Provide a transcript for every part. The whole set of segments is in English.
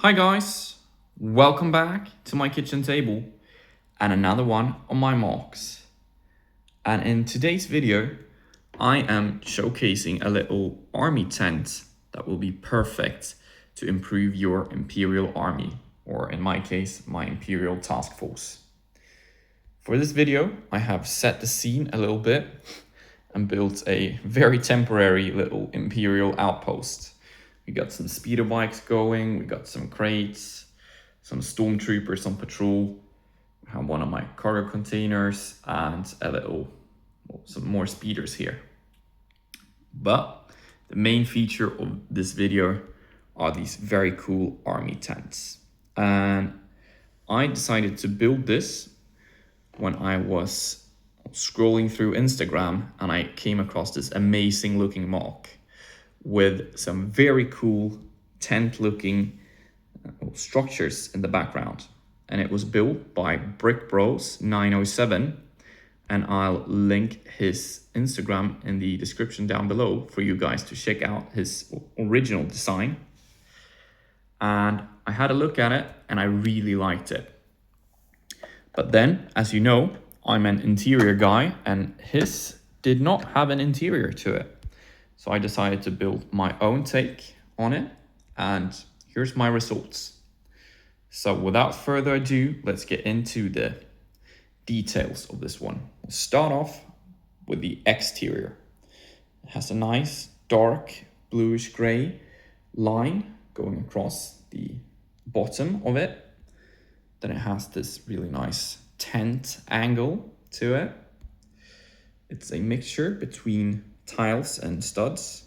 Hi guys, welcome back to my kitchen table and another one on my marks. And in today's video, I am showcasing a little army tent that will be perfect to improve your Imperial Army, or in my case, my Imperial Task Force. For this video, I have set the scene a little bit and built a very temporary little Imperial outpost. We got some speeder bikes going, we got some crates, some stormtroopers on patrol. We have one of my cargo containers and some more speeders here. But the main feature of this video are these very cool army tents. And I decided to build this when I was scrolling through Instagram and I came across this amazing looking mock with some very cool tent looking structures in the background. And it was built by Brick Bros 907, and I'll link his Instagram in the description down below for you guys to check out his original design. And I had a look at it and I really liked it. But then, as you know, I'm an interior guy and his did not have an interior to it. So I decided to build my own take on it, and here's my results. So without further ado, let's get into the details of this one. We'll start off with the exterior. It has a nice dark bluish gray line going across the bottom of it. Then it has this really nice tent angle to it. It's a mixture between tiles and studs.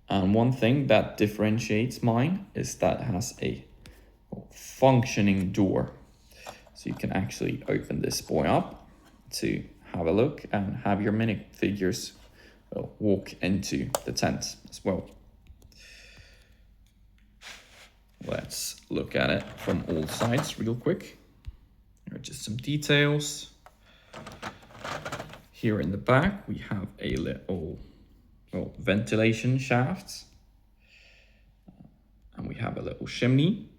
And one thing that differentiates mine is that it has a functioning door. So you can actually open this boy up to have a look and have your minifigures walk into the tent as well. Let's look at it from all sides real quick. Here are just some details. Here in the back, we have a little ventilation shaft. And we have a little chimney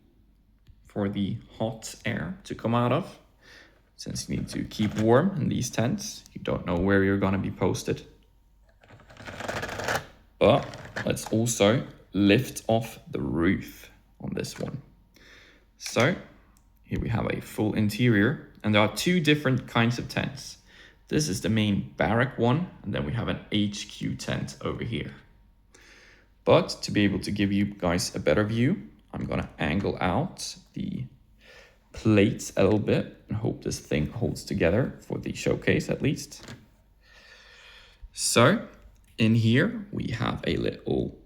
for the hot air to come out of. Since you need to keep warm in these tents, you don't know where you're gonna be posted. But let's also lift off the roof on this one. So here we have a full interior, and there are two different kinds of tents. This is the main barrack one, and then we have an HQ tent over here. But to be able to give you guys a better view, I'm gonna angle out the plates a little bit and hope this thing holds together for the showcase at least. So in here, we have a little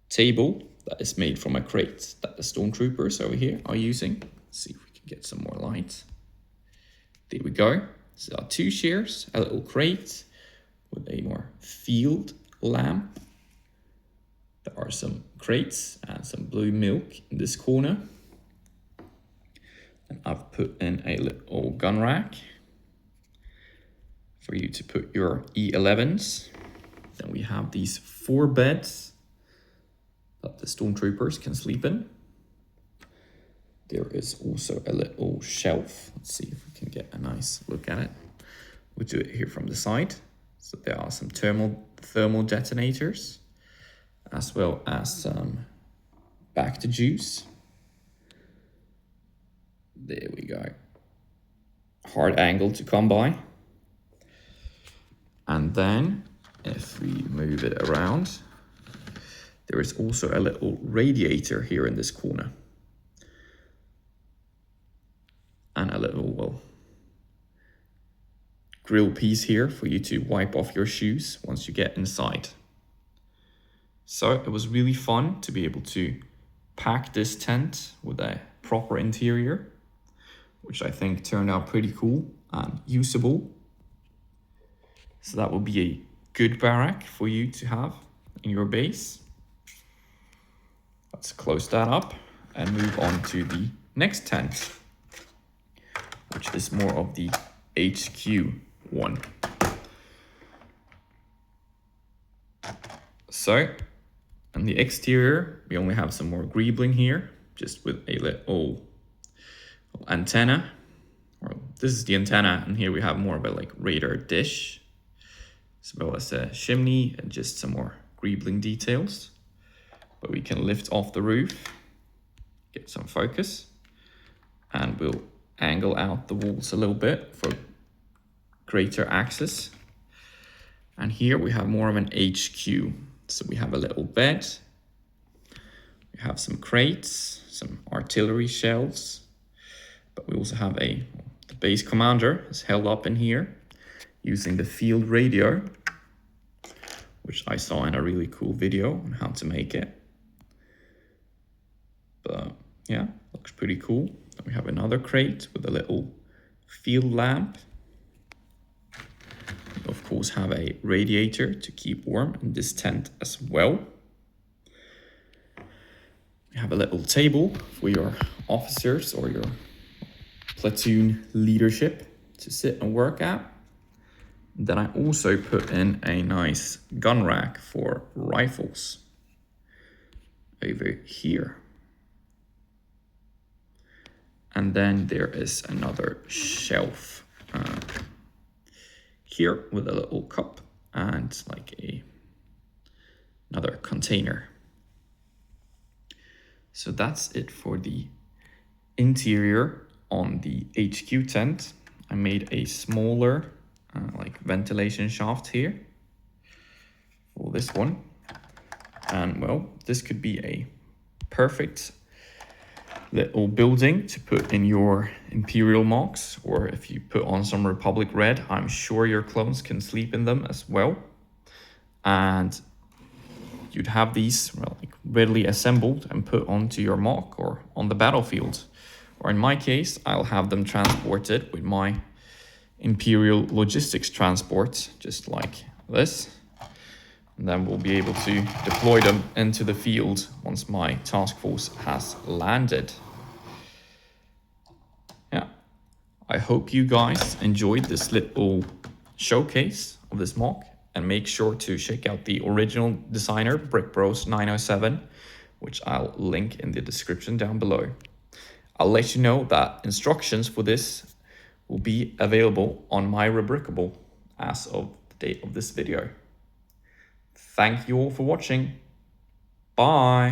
table that is made from a crate that the stormtroopers over here are using. Let's see if we can get some more light. There we go. So there are two chairs, a little crate with a more field lamp. There are some crates and some blue milk in this corner. And I've put in a little gun rack for you to put your E11s. Then we have these 4 beds that the stormtroopers can sleep in. There is also a little shelf. Let's see if we can get a nice look at it. We'll do it here from the side. So there are some thermal detonators, as well as some back to juice. There we go. Hard angle to come by. And then if we move it around, there is also a little radiator here in this corner. And a little, grill piece here for you to wipe off your shoes once you get inside. So it was really fun to be able to pack this tent with a proper interior, which I think turned out pretty cool and usable. So that will be a good barrack for you to have in your base. Let's close that up and move on to the next tent, which is more of the HQ one. So On the exterior, we only have some more greebling here, just with a little antenna. Or this is the antenna, and here we have more of a like radar dish, as well as a chimney and just some more greebling details. But we can lift off the roof, get some focus, and we'll angle out the walls a little bit for greater access. And here we have more of an HQ. So we have a little bed, we have some crates, some artillery shells, but we also have the base commander is held up in here using the field radio, which I saw in a really cool video on how to make it. But yeah, looks pretty cool. Then we have another crate with a little field lamp. We of course have a radiator to keep warm in this tent as well. We have a little table for your officers or your platoon leadership to sit and work at. Then I also put in a nice gun rack for rifles over here. And then there is another shelf here with a little cup and like another container. So that's it for the interior on the HQ tent. I made a smaller like ventilation shaft here for this one. And well, this could be a perfect little building to put in your Imperial mocks, or if you put on some Republic red, I'm sure your clones can sleep in them as well. And you'd have these like readily assembled and put onto your mock or on the battlefield. Or in my case, I'll have them transported with my Imperial logistics transport, just like this. And then we'll be able to deploy them into the field once my task force has landed. Yeah, I hope you guys enjoyed this little showcase of this mock, and make sure to check out the original designer, BrickBros 907, which I'll link in the description down below. I'll let you know that instructions for this will be available on my Rebrickable as of the date of this video. Thank you all for watching. Bye.